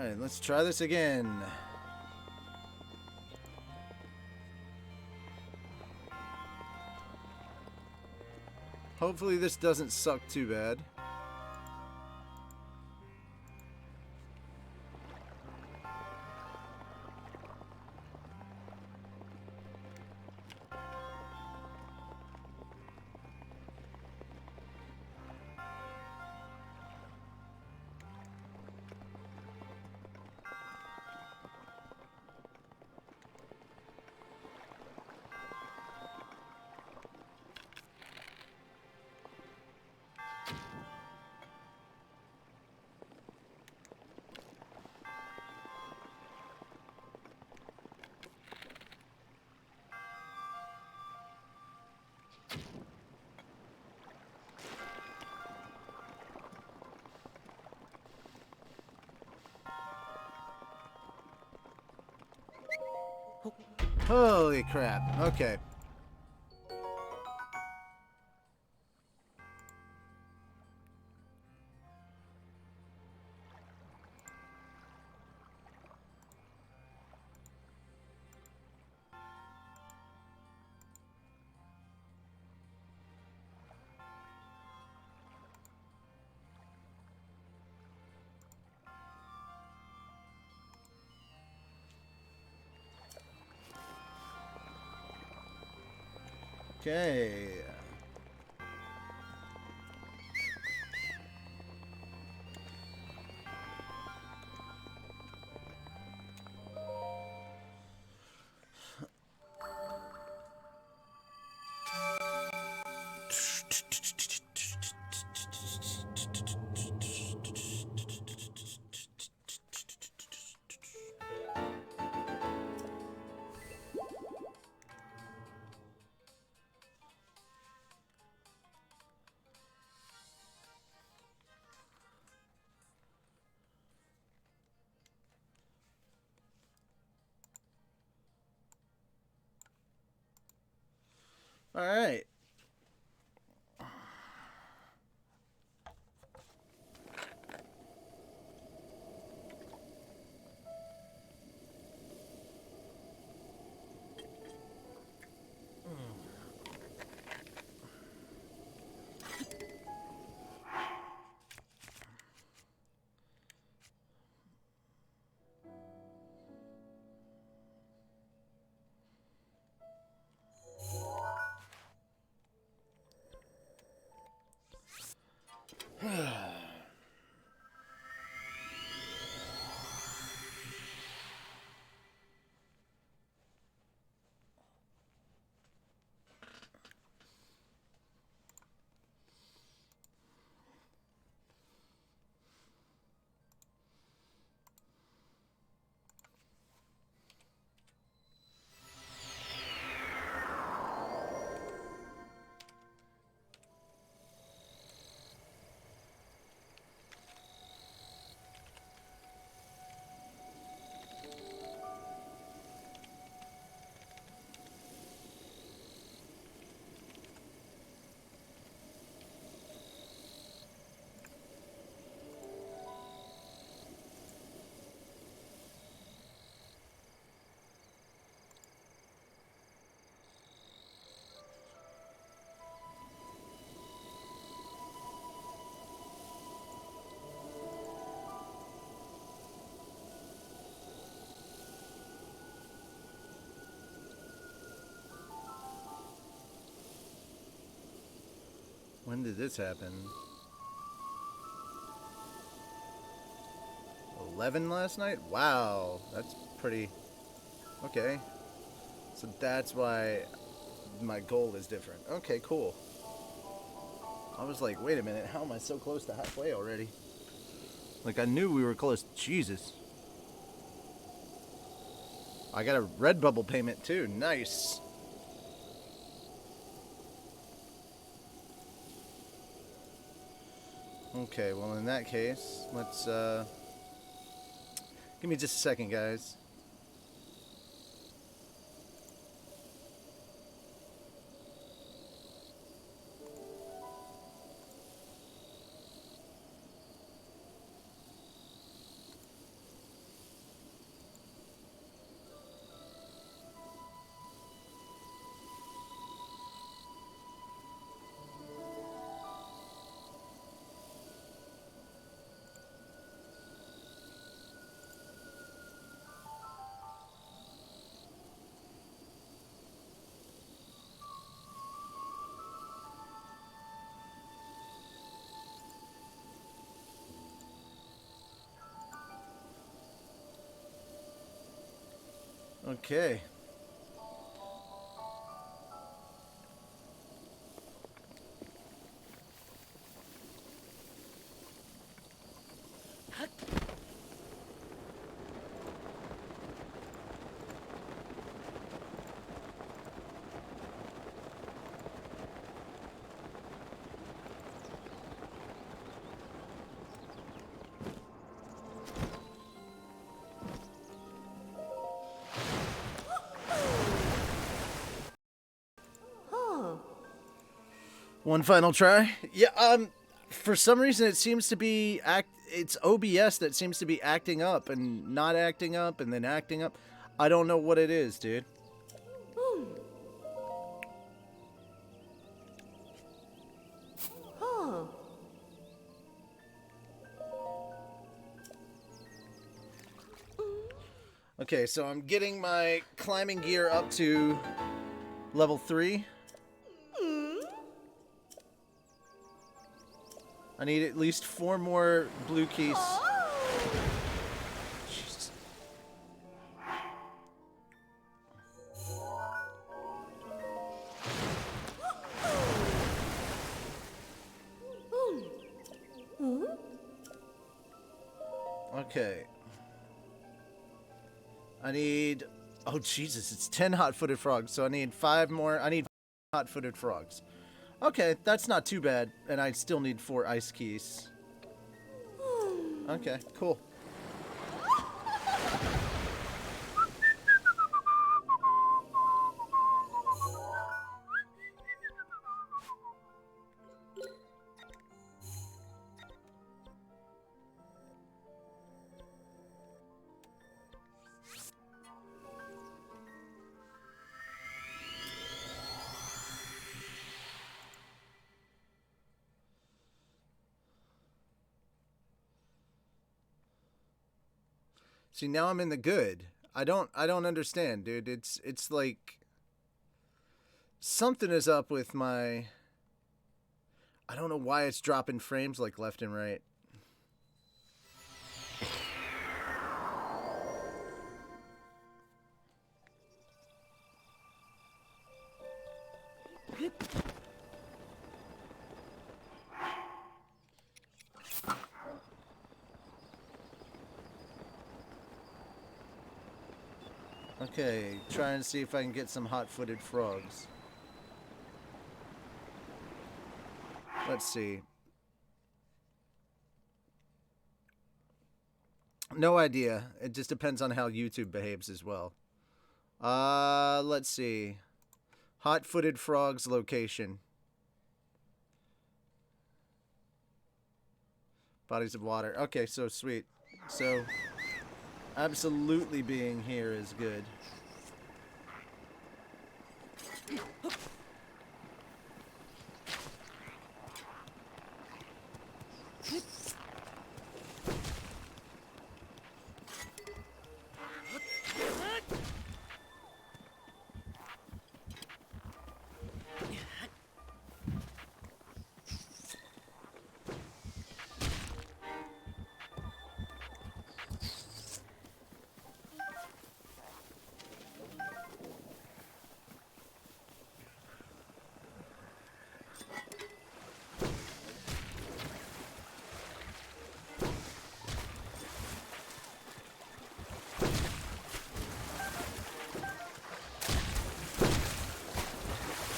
Alright, let's try this again. Hopefully this doesn't suck too bad. Holy crap. Okay. Okay. All right. When did this happen? 11 last night? Wow, that's pretty... Okay. So that's why my goal is different. Okay, cool. I was like, wait a minute, how am I so close to halfway already? Like, I knew we were close. Jesus. I got a Redbubble payment too. Nice. Okay, well in that case, let's give me just a second, guys. Okay. One final try. Yeah, for some reason it seems to be it's OBS that seems to be acting up and not acting up and then acting up. I don't know what it is, dude. Okay, so I'm getting my climbing gear up to level 3. I need at least 4 more blue keys. Jesus. Okay. I need... Oh, Jesus, it's 10 hot-footed frogs, so I need 5 more. I need hot-footed frogs. Okay, that's not too bad, and I still need 4 ice keys. Okay, cool. See, now I'm in the good. I don't understand, dude. It's like something is up with my... I don't know why it's dropping frames like left and right. Okay, try and see if I can get some hot-footed frogs. Let's see. No idea. It just depends on how YouTube behaves as well. Let's see. Hot-footed frogs location. Bodies of water. Okay, so sweet. So, absolutely being here is good.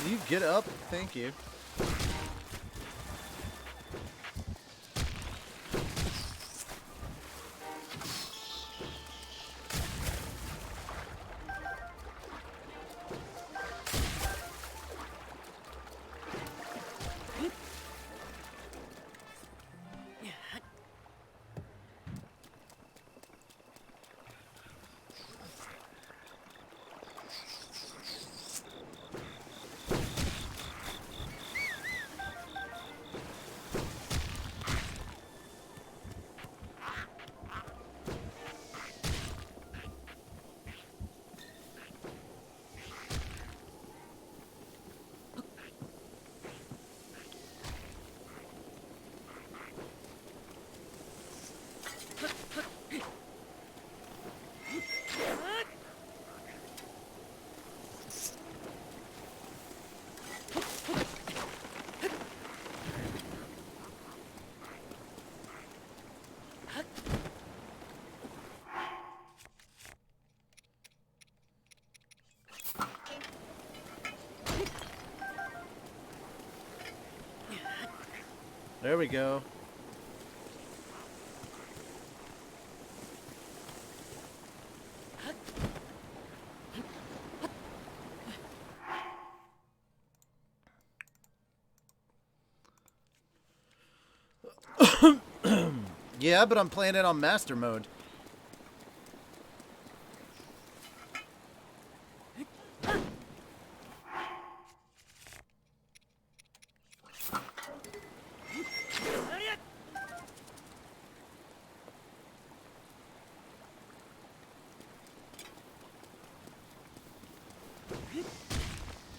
Can you get up? Thank you. There we go. Yeah, but I'm playing it on master mode.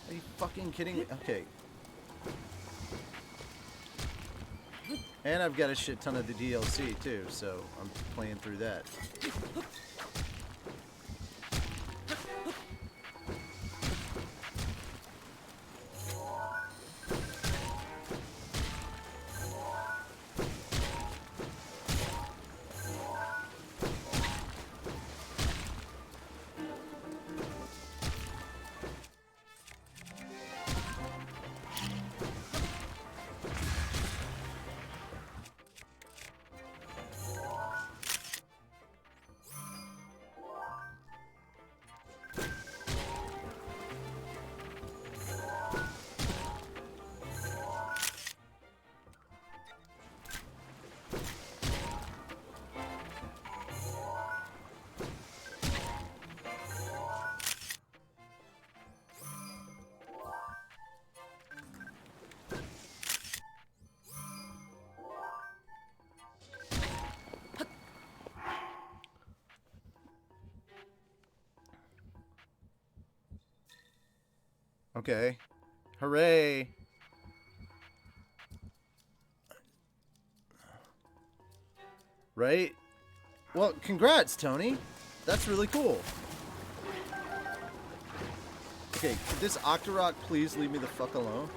Are you fucking kidding me? Okay. And I've got a shit ton of the DLC too, so I'm playing through that. Okay. Hooray! Right? Well, congrats, Tony. That's really cool. Okay, could this Octorok please leave me the fuck alone?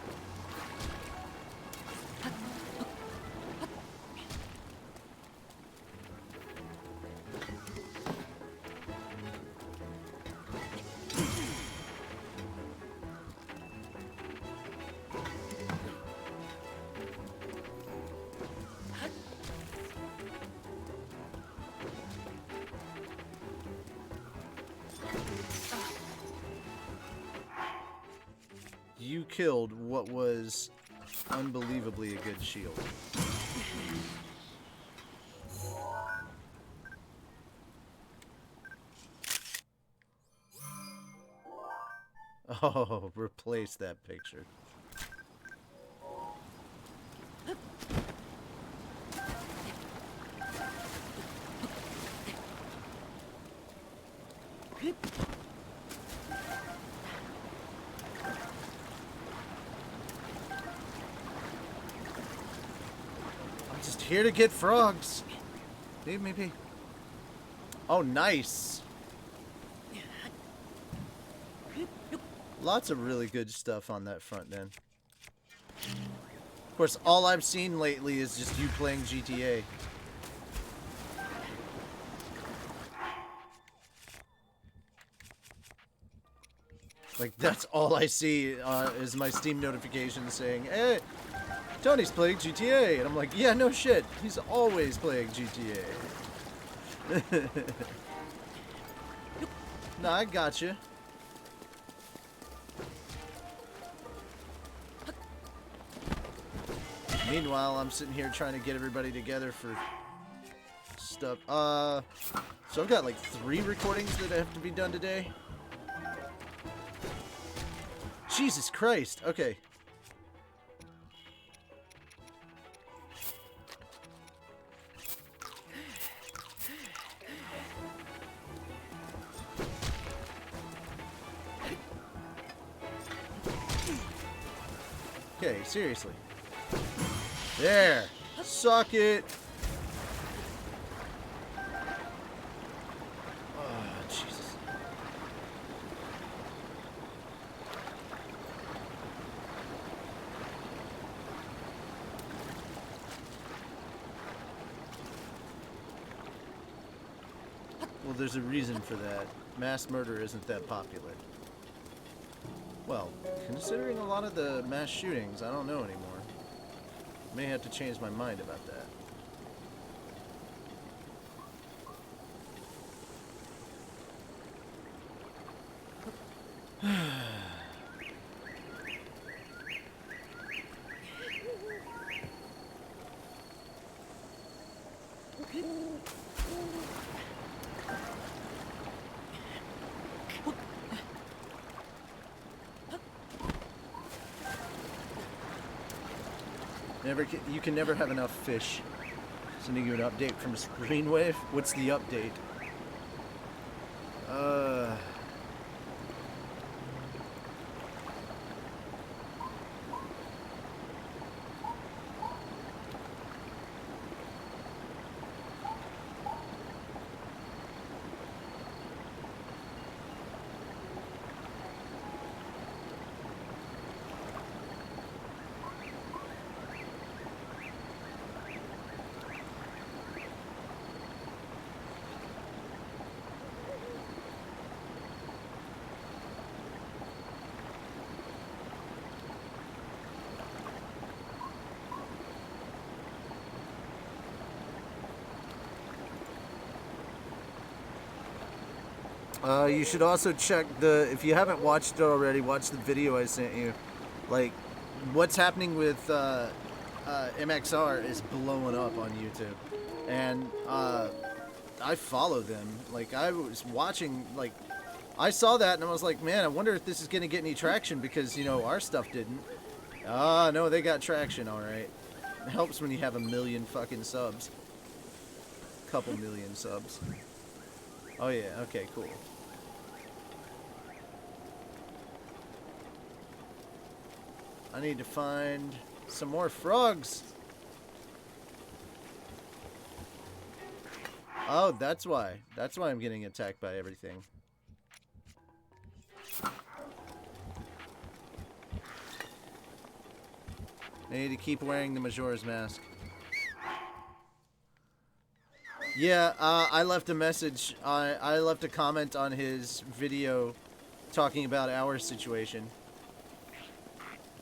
You killed what was unbelievably a good shield. Oh, replace that picture. I'm just here to get frogs. Leave me be. Oh, nice. Lots of really good stuff on that front then. Of course, all I've seen lately is just you playing GTA. Like, that's all I see is my Steam notification saying, hey, Tony's playing GTA. And I'm like, yeah, no shit. He's always playing GTA. No, I gotcha. Meanwhile, I'm sitting here trying to get everybody together for stuff. So I've got like 3 recordings that have to be done today. Jesus Christ. Okay. Okay, seriously. There. Suck it. Oh, Jesus. Well, there's a reason for that. Mass murder isn't that popular. Well, considering a lot of the mass shootings, I don't know anymore. May have to change my mind about that. You can never have enough fish. Sending you an update from Screenwave. What's the update? You should also check if you haven't watched it already, watch the video I sent you. Like, what's happening with MXR is blowing up on YouTube. And I follow them. Like, I was watching, like, I saw that and I was like, man, I wonder if this is going to get any traction because, you know, our stuff didn't. No, they got traction, alright. It helps when you have 1 million fucking subs. Couple million subs. Oh yeah, okay, cool. I need to find some more frogs. Oh, that's why. That's why I'm getting attacked by everything. I need to keep wearing the Majora's Mask. Yeah, I left a message. I left a comment on his video talking about our situation.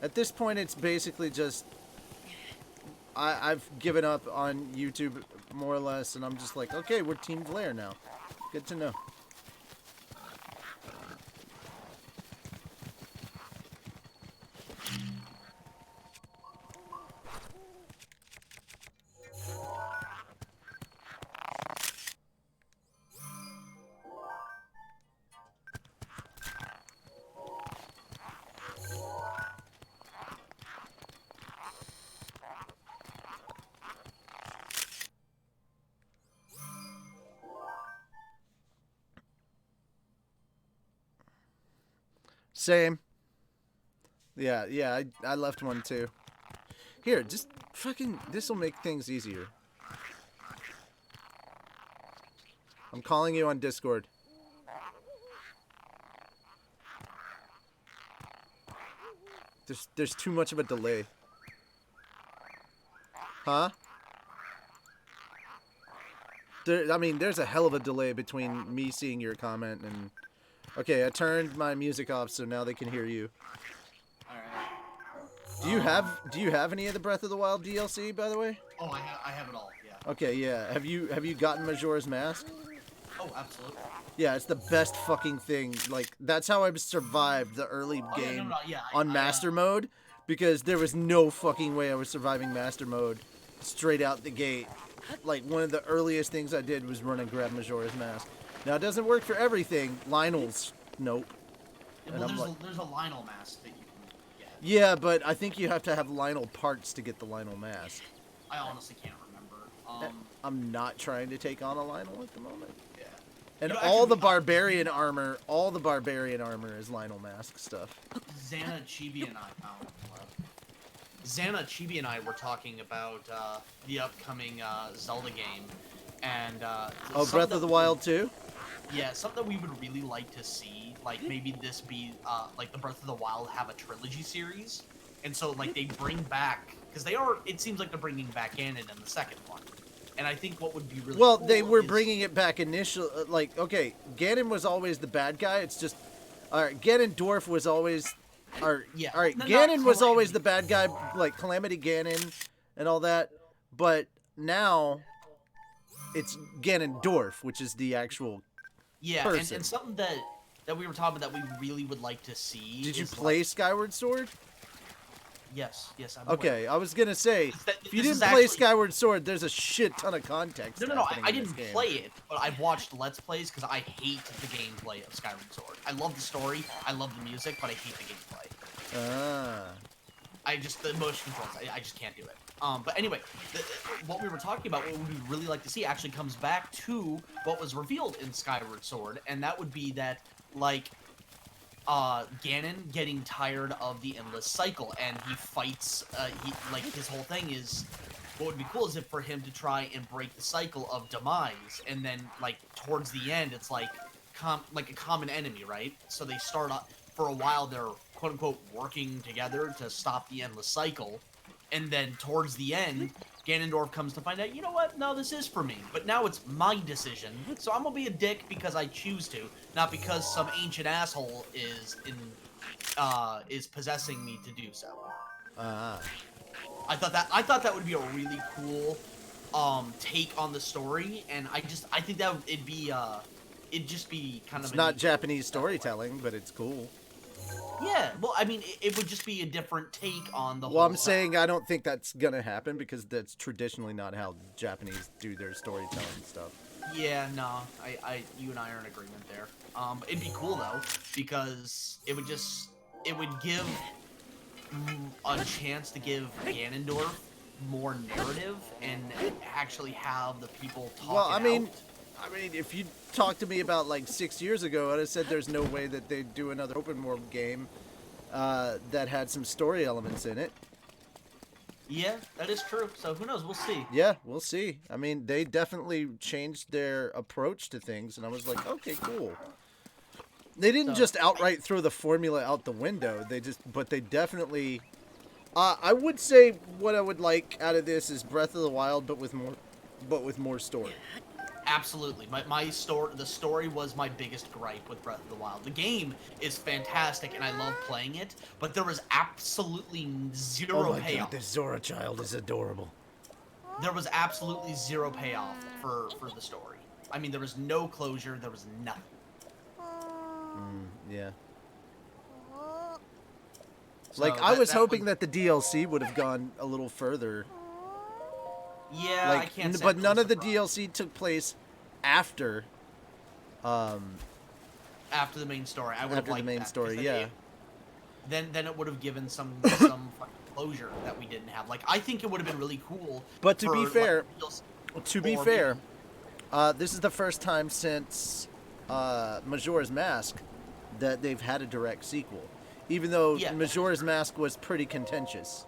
At this point, it's basically just... I've given up on YouTube, more or less, and I'm just like, okay, we're Team Blair now. Good to know. Same. Yeah, I left one too. Here, just fucking, this'll make things easier. I'm calling you on Discord. There's too much of a delay. Huh? I mean, there's a hell of a delay between me seeing your comment and... Okay, I turned my music off so now they can hear you. Alright. Do you have any of the Breath of the Wild DLC, by the way? Oh, I have it all, yeah. Okay, yeah. Have you gotten Majora's Mask? Oh, absolutely. Yeah, it's the best fucking thing. Like, that's how I survived the early game on Master Mode, because there was no fucking way I was surviving Master Mode straight out the gate. Like, one of the earliest things I did was run and grab Majora's Mask. Now, it doesn't work for everything. Lionel's, nope. Yeah, well, there's a Lionel mask that you can get. Yeah, but I think you have to have Lionel parts to get the Lionel mask. I honestly can't remember. I'm not trying to take on a Lionel at the moment. Yeah. And all the barbarian armor is Lionel mask stuff. Xana, Chibi, and I found Xana, Chibi, and I were talking about the upcoming Zelda game, and Breath of the Wild 2? Yeah, something that we would really like to see, like maybe this be like the Breath of the Wild have a trilogy series, and so like they bring back, because it seems like they're bringing back Ganon in the second one, and I think what would be really cool they were bringing it back initially, like, okay, Ganon was always the bad guy, it's just, alright, Ganondorf was always, alright, Ganon was always the bad guy, like Calamity Ganon, and all that. But now it's Ganondorf, which is the actual Yeah, person. and something that we were talking about that we really would like to see. Did you is play like, Skyward Sword? yes, I'm aware. Okay, I was gonna say, if you This is didn't play actually Skyward Sword, there's a shit ton of context no. happening I in this didn't game. play it, but I've watched Let's Plays because I hate the gameplay of Skyward Sword. I love the story, I love the music, but I hate the gameplay. Ah. The motion controls, I just can't do it. But anyway, what we were talking about, what we'd really like to see, actually comes back to what was revealed in Skyward Sword, and that would be that, like, Ganon getting tired of the endless cycle, and he fights, like, his whole thing is, what would be cool is if for him to try and break the cycle of demise, and then, like, towards the end, it's like, like a common enemy, right? So they start up, for a while, they're quote-unquote working together to stop the endless cycle, and then towards the end, Ganondorf comes to find out, you know what, no, this is for me, but now it's my decision, so I'm gonna be a dick because I choose to, not because some ancient asshole is possessing me to do so. Ah. I thought that would be a really cool take on the story, and I think that it'd just be kind of It's a not neat Japanese that way. storytelling, but it's cool. Yeah, well, I mean, it would just be a different take on the Well, whole I'm saying I don't think that's gonna happen because that's traditionally not how Japanese do their storytelling stuff. Yeah, no, you and I are in agreement there. It'd be cool though, because it would give a chance to give Ganondorf more narrative and actually have the people talk Well, it I mean, out. if you talked to me about like 6 years ago, I'd have said there's no way that they'd do another open world game that had some story elements in it. Yeah, that is true. So who knows? We'll see. Yeah, we'll see. I mean, they definitely changed their approach to things, and I was like, okay, cool. They didn't So, just outright throw the formula out the window. But they definitely. I would say what I would like out of this is Breath of the Wild, but with more story. absolutely. The story was my biggest gripe with Breath of the Wild. The game is fantastic and I love playing it, but there was absolutely zero payoff. this Zora child is adorable. There was absolutely zero payoff for the story. I mean, there was no closure, there was nothing. Yeah. So Like I was hoping would- that the DLC would have gone a little further. Yeah, I Like, can't say but I'm none too of the surprised. DLC took place after. After the main story. I would have After the liked main that, 'cause story, then yeah. then it would have given some fucking closure that we didn't have. Like, I think it would have been really cool. But to be for, fair, like, DLC To be or fair, maybe- this is the first time since Majora's Mask that they've had a direct sequel. Even though Yeah. Majora's Mask was pretty contentious.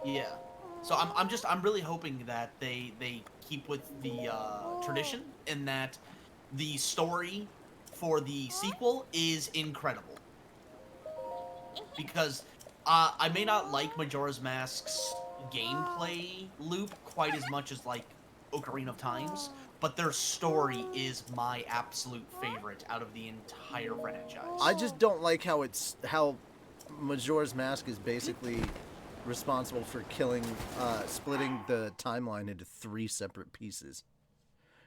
yeah. So I'm really hoping that they keep with the tradition and that the story for the sequel is incredible. Because I may not like Majora's Mask's gameplay loop quite as much as like Ocarina of Times, but their story is my absolute favorite out of the entire franchise. I just don't like how Majora's Mask is basically responsible for splitting the timeline into 3 separate pieces.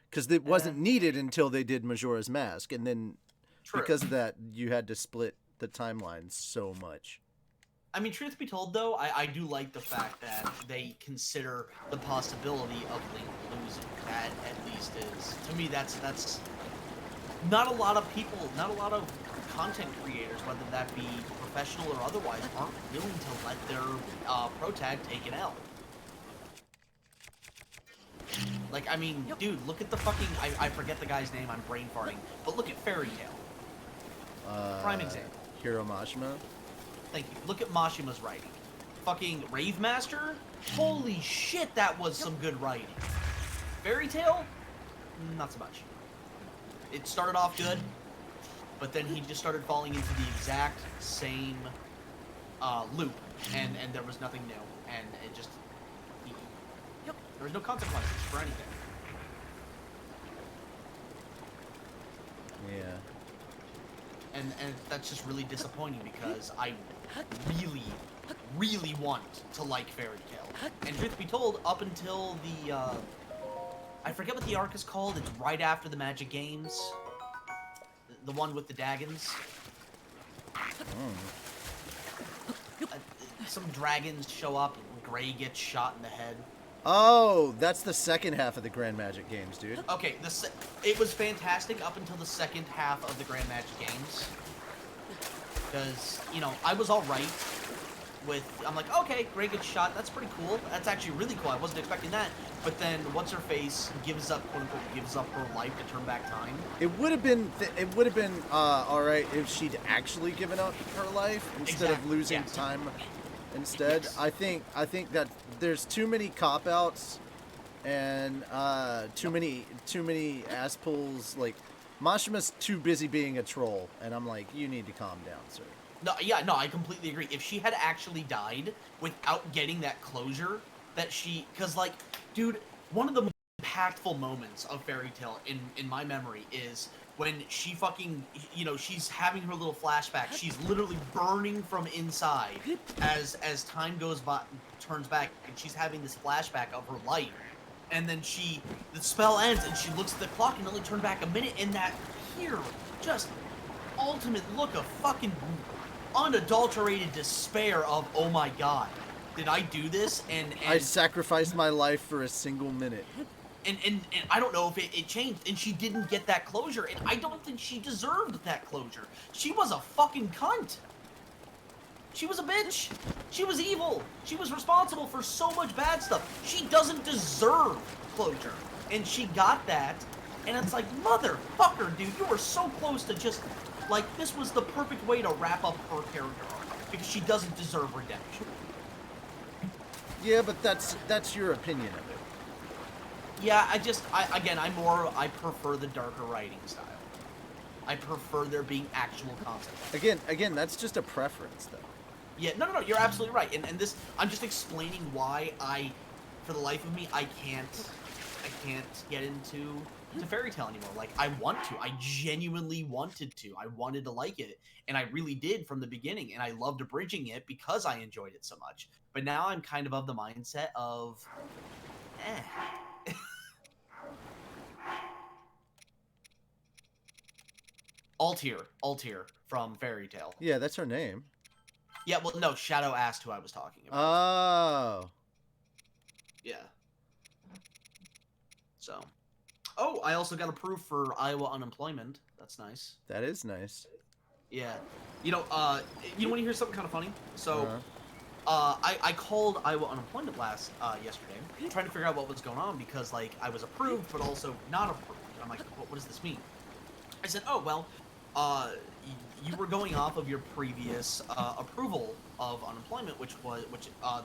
Because it wasn't needed until they did Majora's Mask, and then True. because of that, you had to split the timelines so much. I mean, truth be told, though, I do like the fact that they consider the possibility of Link losing. That at least is, to me, that's not a lot of people, not a lot of content creators, whether that be professional or otherwise, aren't willing to let their protag take it out. Like, I mean, dude, look at the fucking, I forget the guy's name, I'm brain farting, but look at Fairy Tail. Prime example. Hiro Mashima. Thank you. Look at Mashima's writing. Fucking Rave Master? Holy shit, that was some good writing. Fairy Tail? Not so much. It started off good, but then he just started falling into the exact same loop, and there was nothing new, and it just... There was no consequences for anything. Yeah. And that's just really disappointing because I really want to like Fairy Tail. And truth be told, up until the I forget what the arc is called. It's right after the Magic Games. The one with the Daggons. Some dragons show up, and Gray gets shot in the head. Oh, that's the second half of the Grand Magic Games, dude. Okay, it was fantastic up until the second half of the Grand Magic Games. Because, you know, I was alright with... I'm like, okay, Gray gets shot, that's pretty cool. That's actually really cool, I wasn't expecting that. But then, What's-Her-Face gives up, quote-unquote, gives up her life to turn back time. It would have been alright if she'd actually given up her life instead of losing time instead. Yes. I think that there's too many cop-outs and too many ass pulls. Like, Mashima's too busy being a troll, and I'm like, you need to calm down, sir. No, yeah, no, I completely agree. If she had actually died without getting that closure, that she... Because, like, dude, one of the most impactful moments of Fairy Tail in my memory is when she fucking... You know, she's having her little flashback. She's literally burning from inside as time goes by, turns back, and she's having this flashback of her life. And then the spell ends, and she looks at the clock and only turned back a minute, and that pure, just ultimate look of fucking unadulterated despair of, oh my god, did I do this? And I sacrificed my life for a single minute. And I don't know if it changed, and she didn't get that closure, and I don't think she deserved that closure. She was a fucking cunt. She was a bitch. She was evil. She was responsible for so much bad stuff. She doesn't deserve closure. And she got that. And it's like, motherfucker, dude, you were so close to just, like, this was the perfect way to wrap up her character arc. Because she doesn't deserve redemption. Yeah, but that's your opinion of it. Yeah, I prefer the darker writing style. I prefer there being actual consequences. Again, that's just a preference, though. Yeah, no, you're absolutely right. And this, I'm just explaining why for the life of me, I can't get into Fairy Tail anymore. Like, I want to. I genuinely wanted to. I wanted to like it. And I really did from the beginning. And I loved abridging it because I enjoyed it so much. But now I'm kind of the mindset of, Altair from Fairy Tail. Yeah, that's her name. Yeah, well, no, Shadow asked who I was talking about. Oh. Yeah. So. Oh, I also got approved for Iowa unemployment. That's nice. That is nice. Yeah. You know, want to hear something kind of funny? So, I called Iowa unemployment yesterday, trying to figure out what was going on because, like, I was approved, but also not approved. And I'm like, what does this mean? I said, oh, well, you were going off of your previous approval of unemployment, which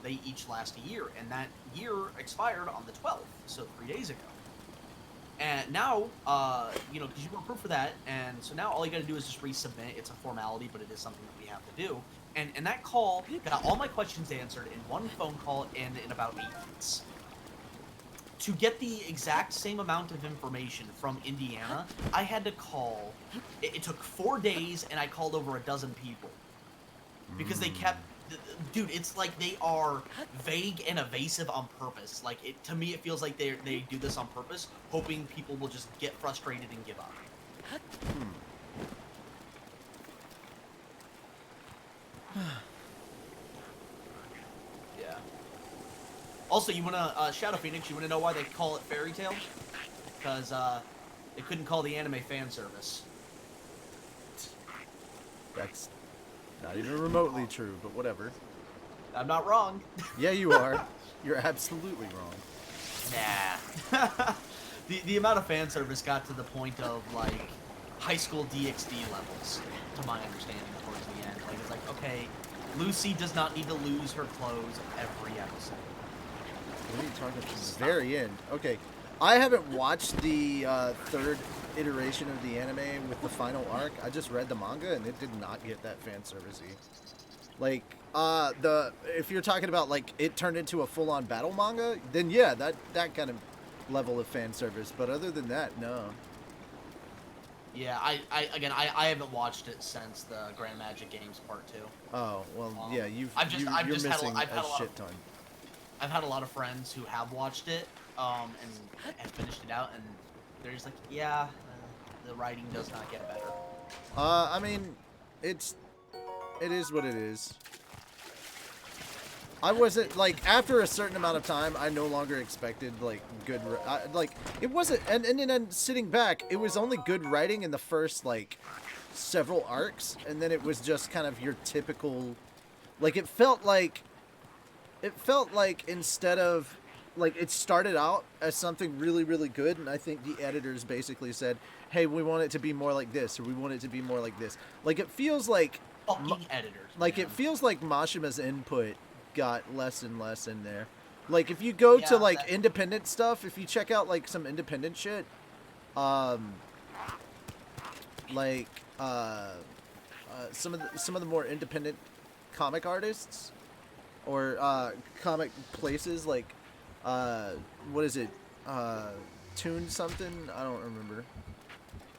they each last a year, and that year expired on the 12th, so 3 days ago. And now, you know, because you were approved for that, and so now all you got to do is just resubmit. It's a formality, but it is something that we have to do. And that call got all my questions answered in one phone call and in about 8 minutes. To get the exact same amount of information from Indiana, I had to call. It took 4 days, and I called over a dozen people. Because they kept... Dude, it's like they are vague and evasive on purpose. Like, to me, it feels like they do this on purpose, hoping people will just get frustrated and give up. Yeah. Also, you wanna, Shadow Phoenix, you wanna know why they call it Fairy Tail? Because, they couldn't call the anime fan service. That's not even remotely true, but whatever. I'm not wrong. Yeah, you are. You're absolutely wrong. Nah. the amount of fan service got to the point of, like, high school DxD levels, to my understanding, towards the end. Like, it's like, okay, Lucy does not need to lose her clothes every episode. What are you talking about? The very end. Okay. I haven't watched the third iteration of the anime with the final arc. I just read the manga, and it did not get that fan servicey. Like, if you're talking about, like, it turned into a full-on battle manga, then yeah, that kind of level of fan service. But other than that, no. Yeah, I haven't watched it since the Grand Magic Games Part 2. Oh, well, yeah, I've you're just had missing I've had a a lot of shit ton. I've had a lot of friends who have watched it, and have finished it out, and they're just like, yeah, the writing does not get better. I mean, it is what it is. I wasn't like after a certain amount of time, I no longer expected like good like it wasn't and then sitting back, it was only good writing in the first like several arcs, and then it was just kind of your typical like it felt like instead of like it started out as something really really good, and I think the editors basically said, "Hey, we want it to be more like this, or we want it to be more like this." Like it feels Fucking editors, like man. it feels like Mashima's input got less and less in there. Like if you go to Yeah, like that- independent stuff, if you check out like some independent shit, um, like some of the more independent comic artists or comic places like what is it, Toon something, I don't remember,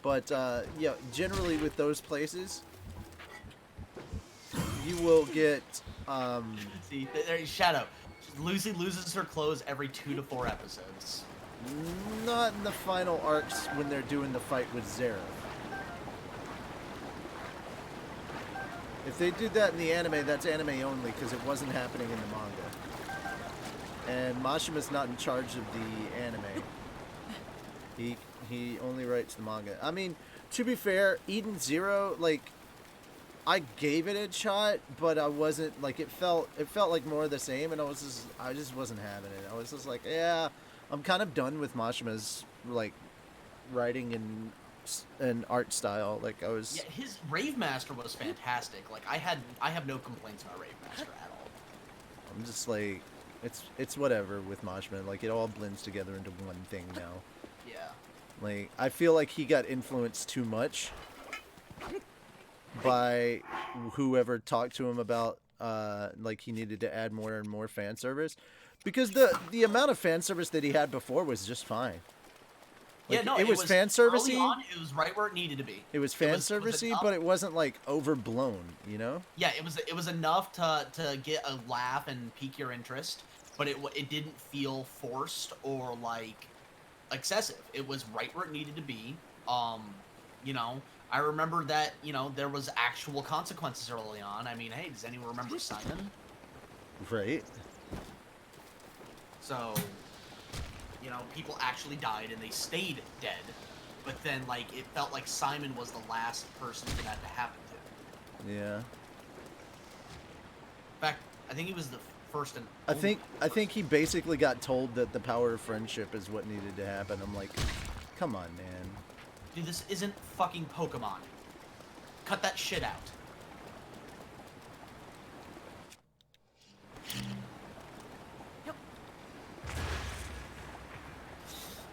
but yeah, generally with those places you will get See, there's Shadow. Lucy loses her clothes every 2 to 4 episodes. not in the final arcs when they're doing the fight with Zeref. If they did that in the anime, that's anime only because it wasn't happening in the manga. And Mashima's not in charge of the anime. He only writes the manga. I mean, to be fair, Eden Zero, like, I gave it a shot, but I wasn't like it felt like more of the same, and I just wasn't having it. I was just like, yeah, I'm kind of done with Mashima's like writing and art style. Like I was, Yeah, his Rave Master was fantastic. Like I have no complaints about Rave Master at all. I'm just like, it's whatever with Mashima. Like it all blends together into one thing now. Yeah. Like I feel like he got influenced too much by whoever talked to him about like he needed to add more and more fan service, because the amount of fan service that he had before was just fine. Like, Yeah, no, it was fan servicey. Early on, it was right where it needed to be. It was fan servicey, but it wasn't like overblown, you know? Yeah, it was enough to get a laugh and pique your interest, but it didn't feel forced or like excessive. It was right where it needed to be. You know, I remember that, you know, there was actual consequences early on. I mean, hey, does anyone remember Simon? Right. So, you know, people actually died and they stayed dead. But then, like, it felt like Simon was the last person for that to happen to. Yeah. In fact, I think he was the first and I only think he basically got told that the power of friendship is what needed to happen. I'm like, come on, man. Dude, this isn't fucking Pokemon. Cut that shit out.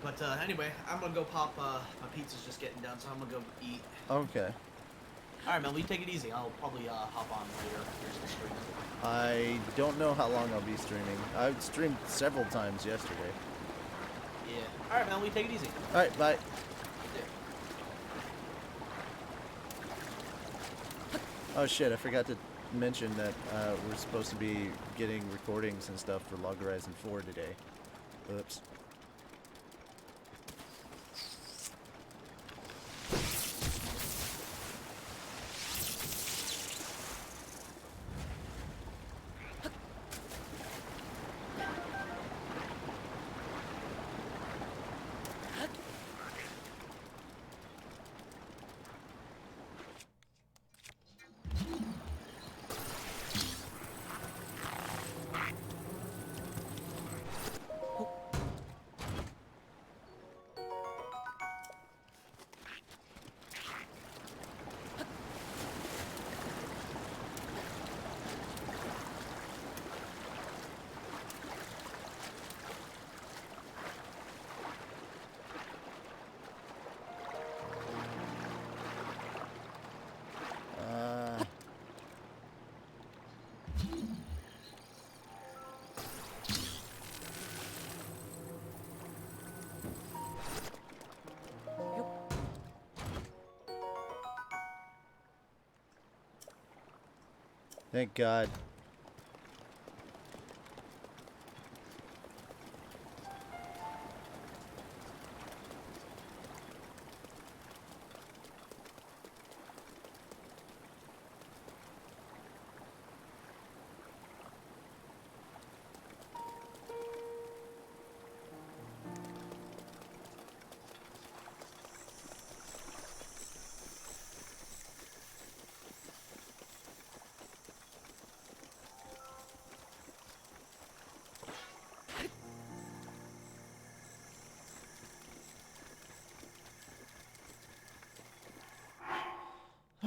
But anyway, I'm gonna go pop. My pizza's just getting done, so I'm gonna go eat. Okay. All right, man. We take it easy. I'll probably hop on later. Here's the stream. I don't know how long I'll be streaming. I've streamed several times yesterday. Yeah. All right, man. We take it easy. All right, bye. Oh shit, I forgot to mention that we're supposed to be getting recordings and stuff for Log Horizon 4 today. Oops. Thank God.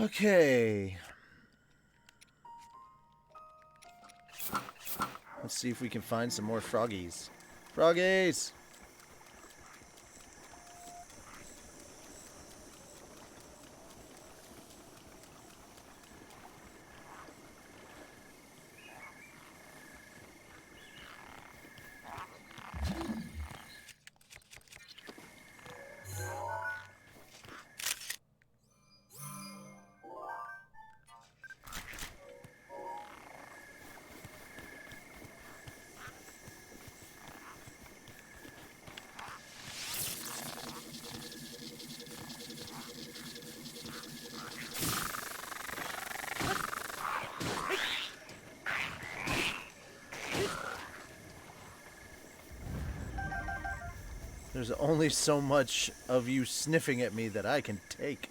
Okay. Let's see if we can find some more froggies. Froggies! There's only so much of you sniffing at me that I can take.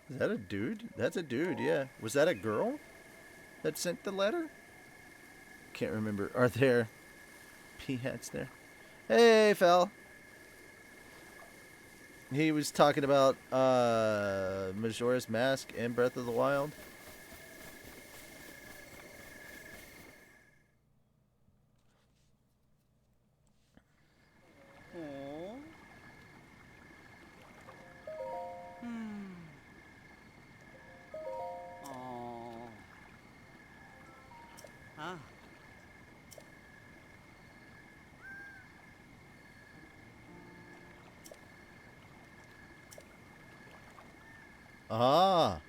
Is that a dude? That's a dude, yeah. Was that a girl that sent the letter? Can't remember. Are there peahats there? Hey, Fel. He was talking about Majora's Mask and Breath of the Wild. Ah.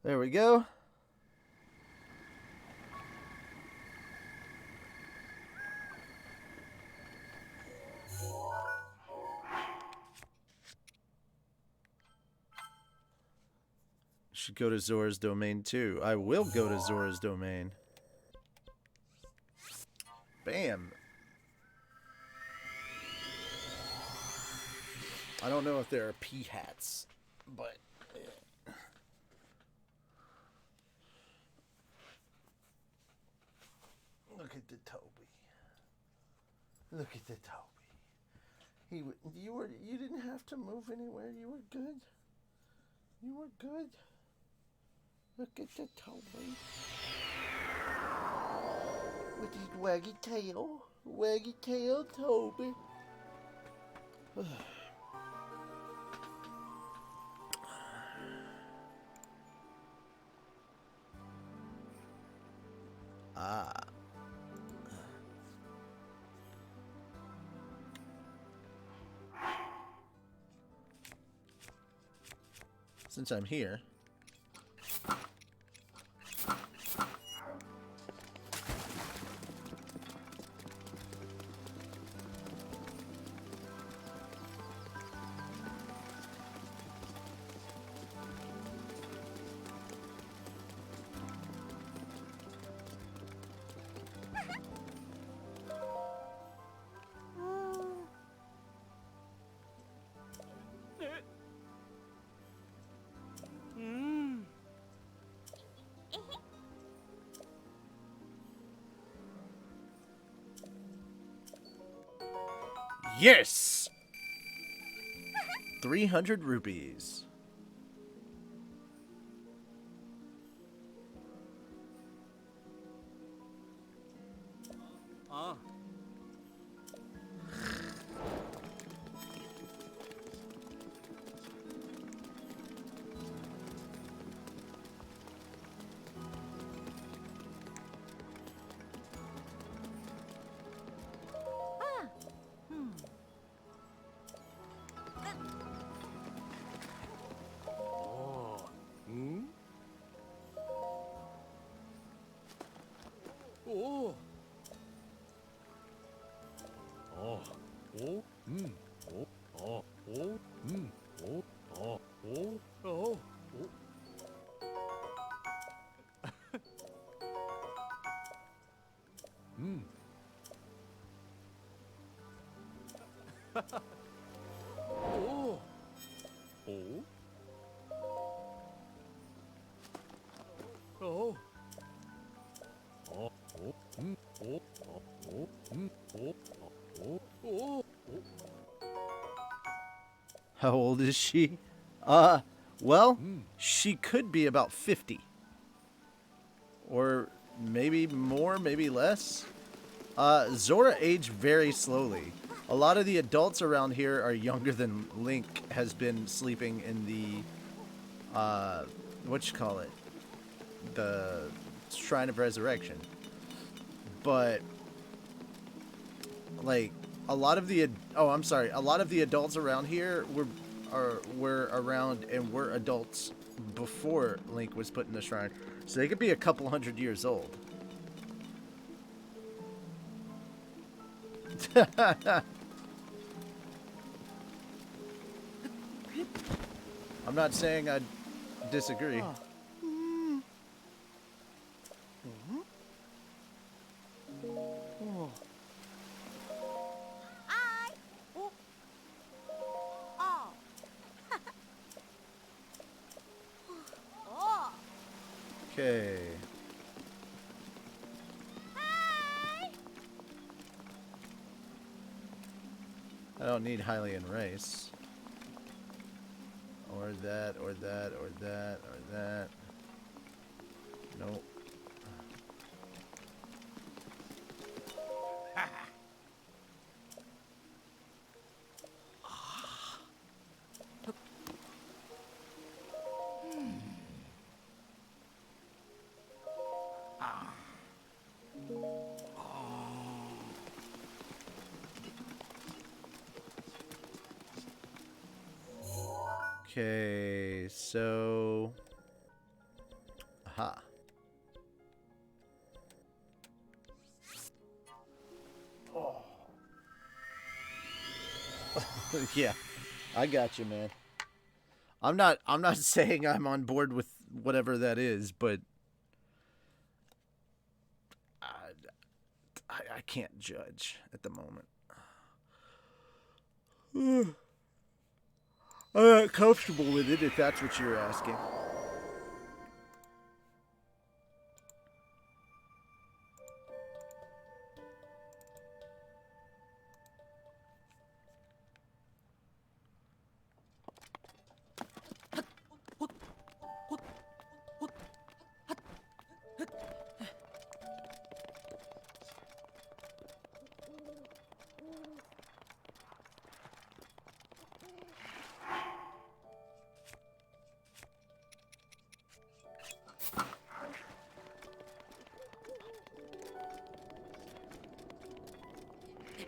There we go. Should go to Zora's Domain too. I will go to Zora's Domain. Bam. I don't know if there are peahats, but look at the Toby. Look at the Toby. You didn't have to move anywhere. You were good. You were good. Look at the Toby. With his waggy tail. Waggy tail Toby. Ah. Since I'm here. Yes! 300 rupees. How old is she? Well, she could be about 50. Or maybe more, maybe less. Zora aged very slowly. A lot of the adults around here are younger than Link has been sleeping in the, the Shrine of Resurrection. But, like, a lot of the adults around here were around and were adults before Link was put in the shrine. So they could be a couple hundred years old. I'm not saying I disagree. Okay. I don't need Hylian Race. Or that, or that, or that, or that. Nope. Okay, so... Aha. Oh. Yeah, I got you, man. I'm not saying I'm on board with whatever that is, but I can't judge at the moment. I'm not comfortable with it, if that's what you're asking.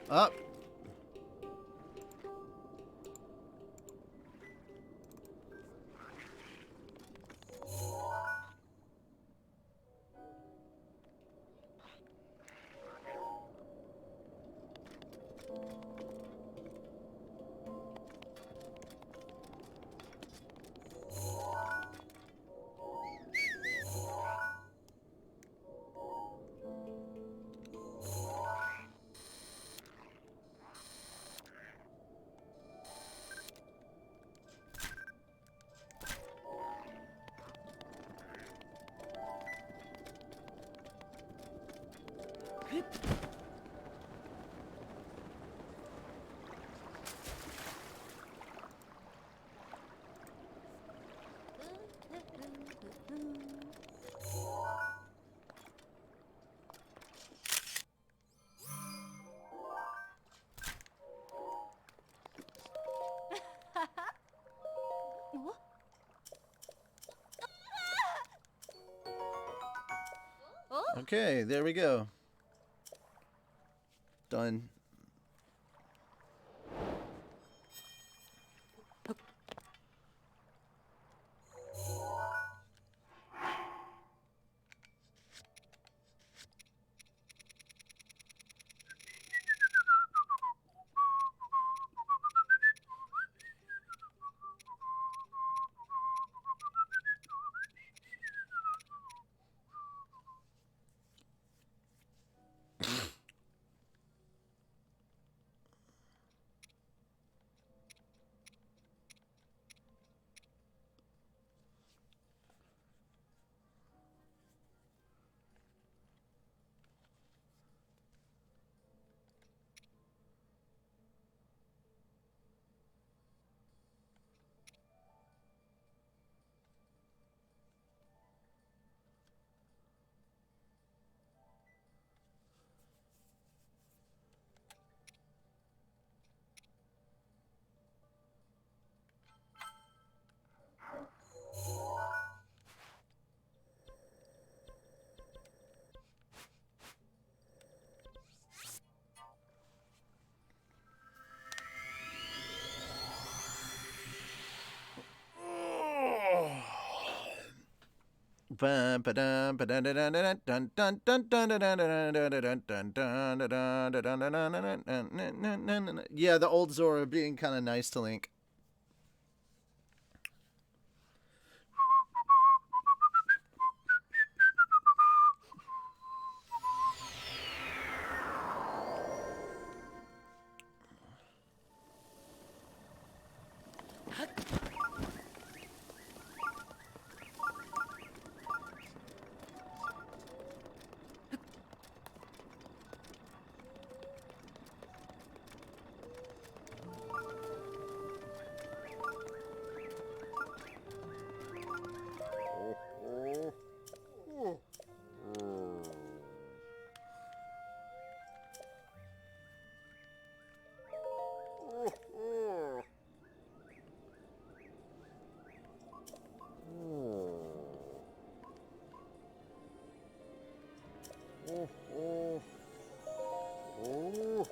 Up. Okay, there we go. Done. Yeah, the old Zora being kind of nice to Link. Oh. Oh.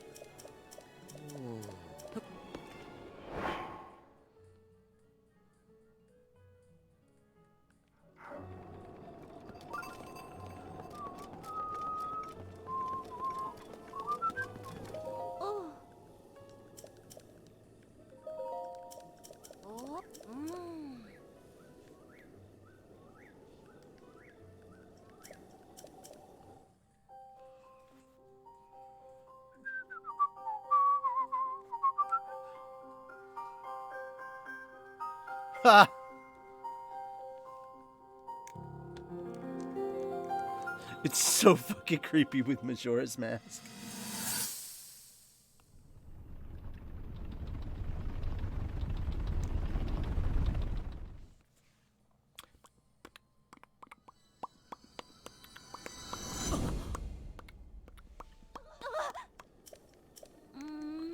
Mm. Ha! It's so fucking creepy with Majora's Mask. Mm.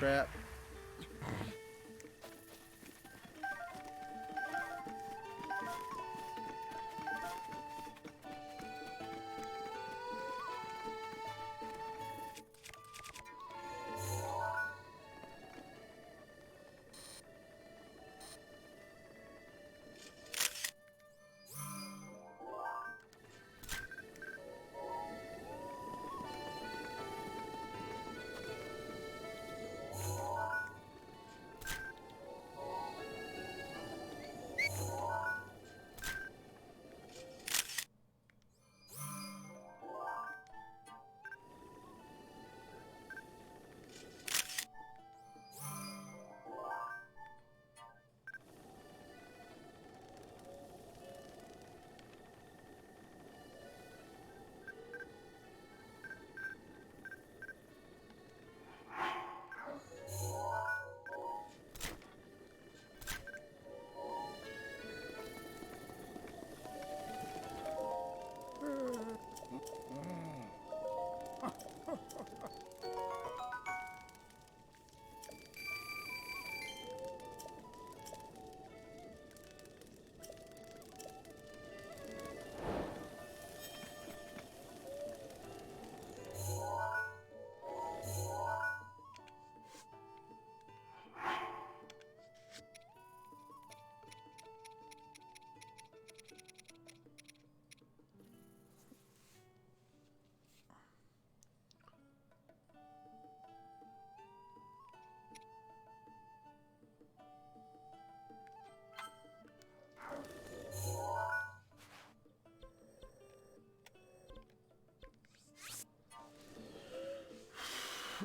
crap.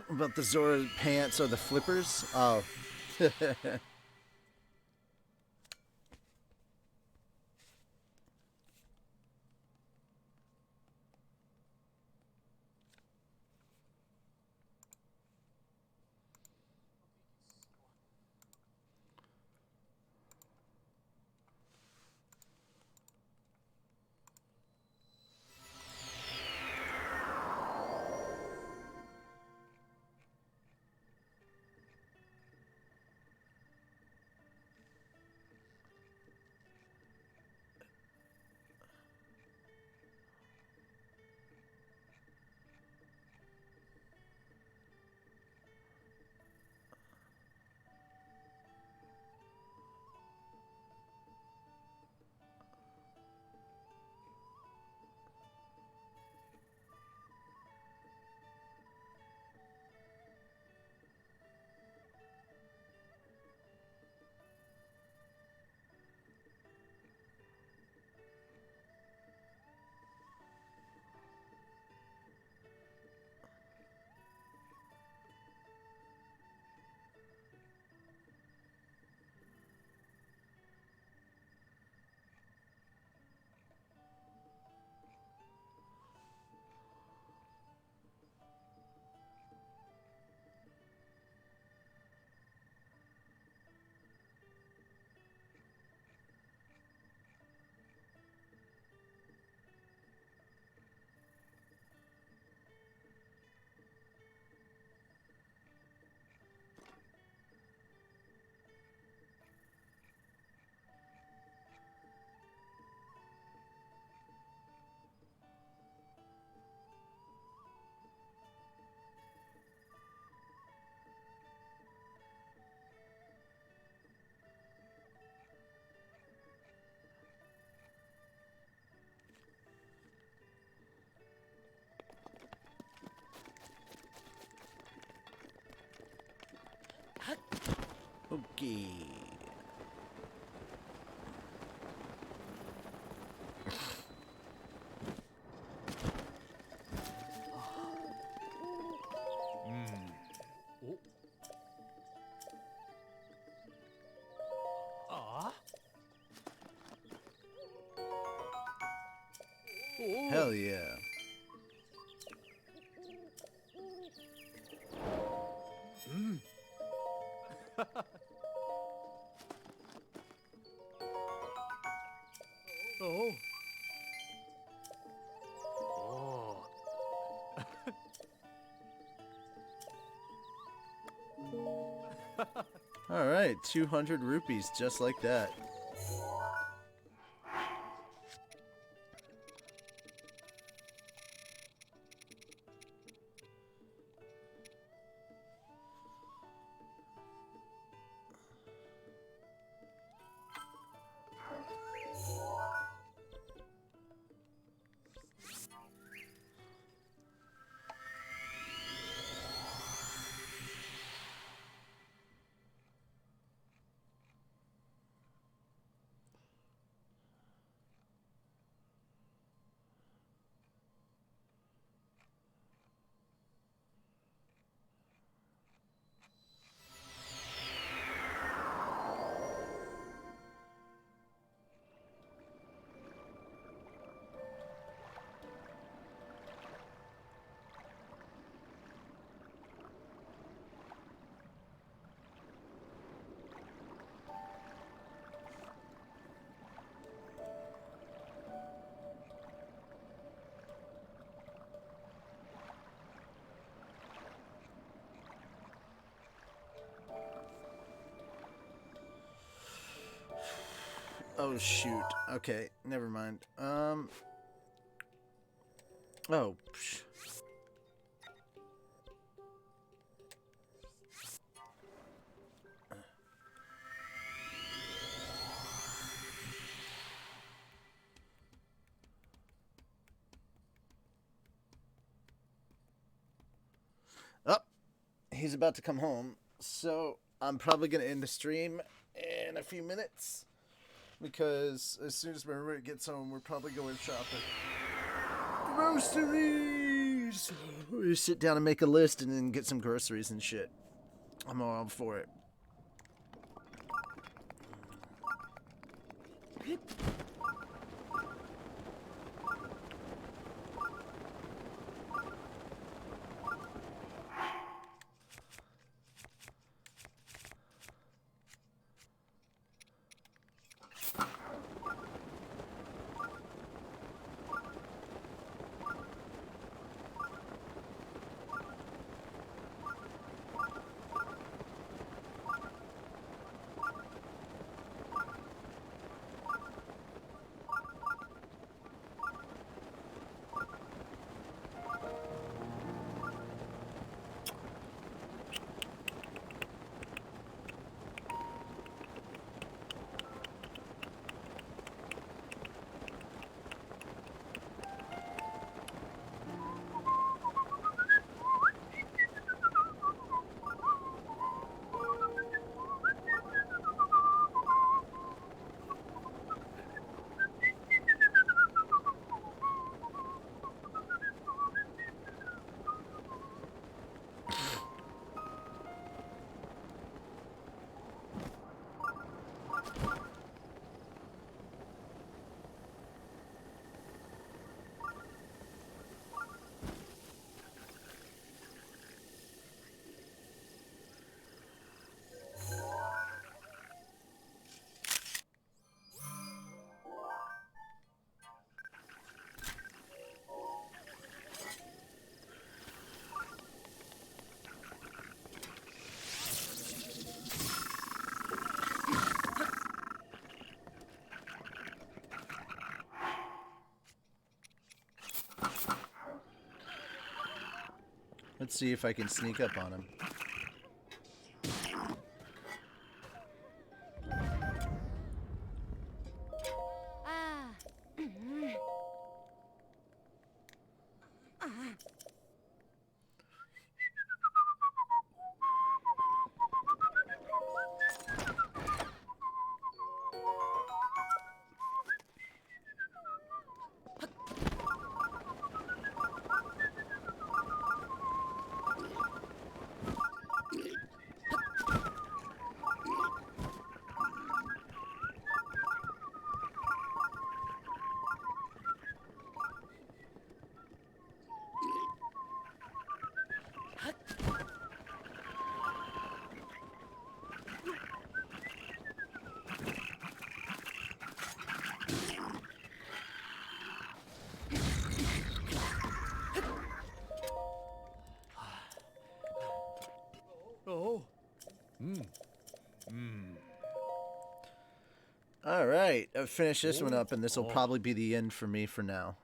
About the Zora pants or the flippers? Oh. Okay. Hell yeah. Oh. Oh. Alright, 200 rupees, just like that. Oh shoot. Okay, never mind. Oh. Psh. Oh, he's about to come home, so I'm probably gonna end the stream in a few minutes because as soon as my roommate gets home, we're probably going shopping. Groceries! We sit down and make a list and then get some groceries and shit. I'm all for it. Let's see if I can sneak up on him. Ah. Ah. All right, I've finished this one up, and this will probably be the end for me for now.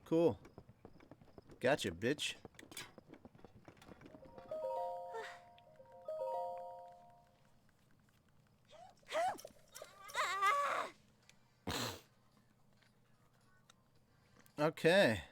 Cool. Gotcha, bitch. Okay.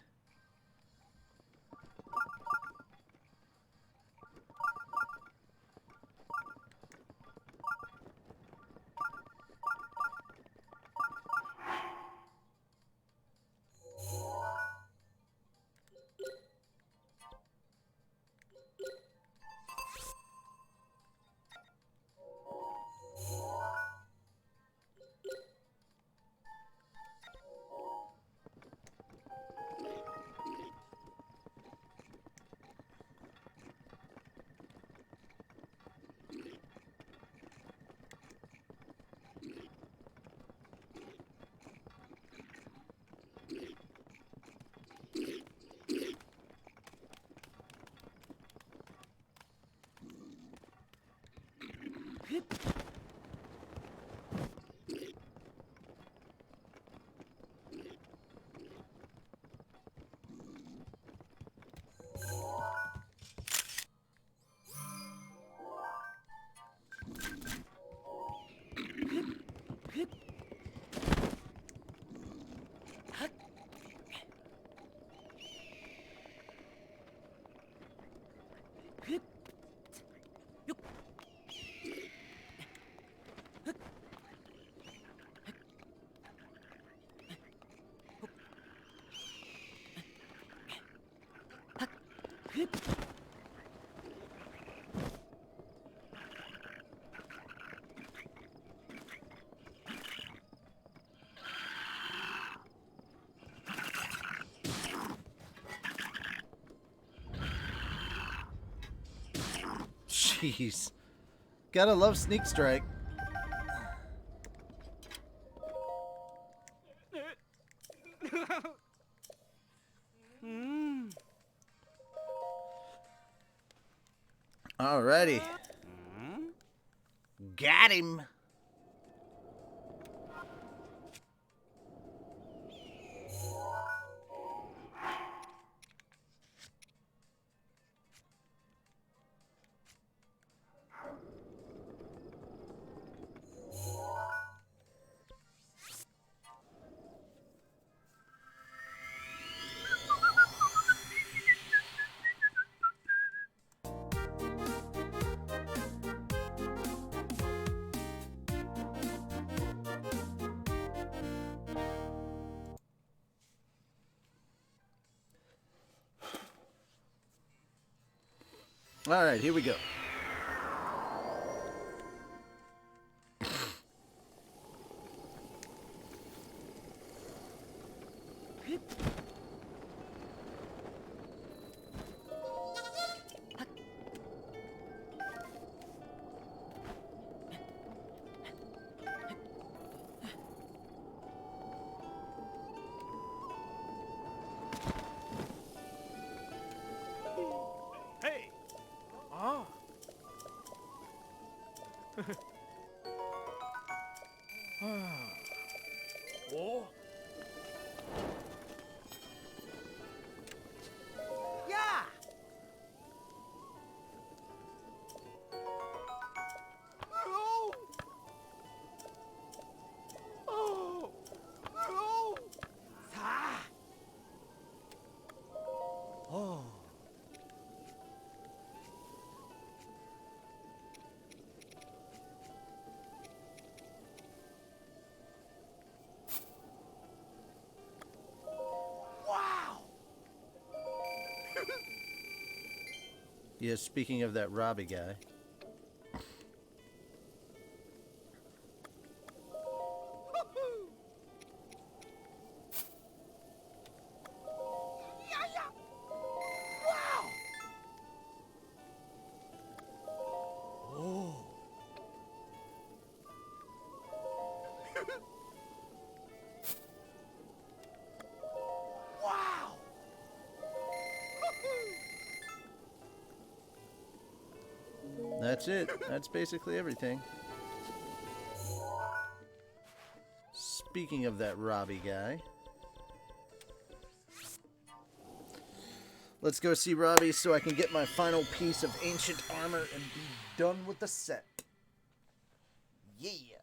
Jeez. Gotta love Sneak Strike. Alrighty. Got him. Alright, here we go. Hey! Ah! Yeah, speaking of that Robbie guy. Oh. Wow. That's it. That's basically everything. Speaking of that Robbie guy. Let's go see Robbie so I can get my final piece of ancient armor and be done with the set. Yeah.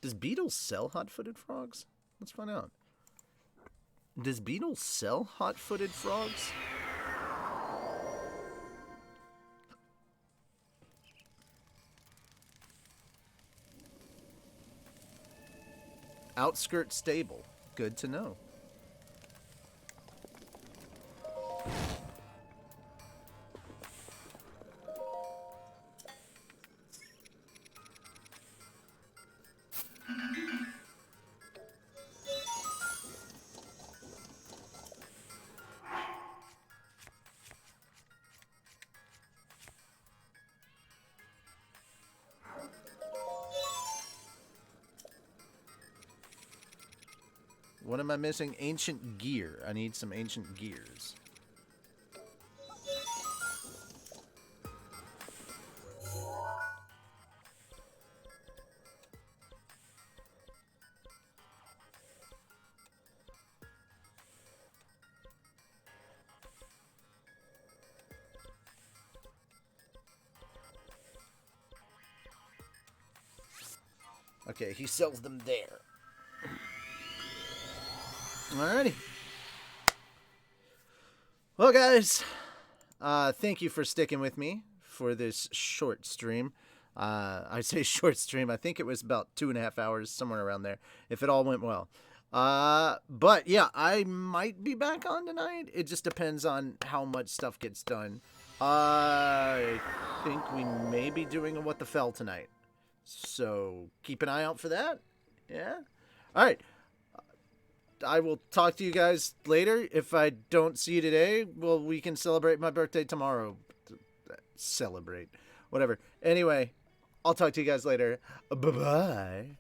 Does Beetles sell hot-footed frogs? Let's find out. Does Beetles sell hot-footed frogs? Outskirt stable. Good to know. What am I missing? Ancient gear. I need some ancient gears. Okay, he sells them there. Alrighty. Well, guys, thank you for sticking with me for this short stream. I say short stream. I think it was about 2.5 hours, somewhere around there, if it all went well. But yeah, I might be back on tonight. It just depends on how much stuff gets done. I think we may be doing a What the Fell tonight. So keep an eye out for that. Yeah. All right. I will talk to you guys later. If I don't see you today, well, we can celebrate my birthday tomorrow. Celebrate. Whatever. Anyway, I'll talk to you guys later. Bye-bye.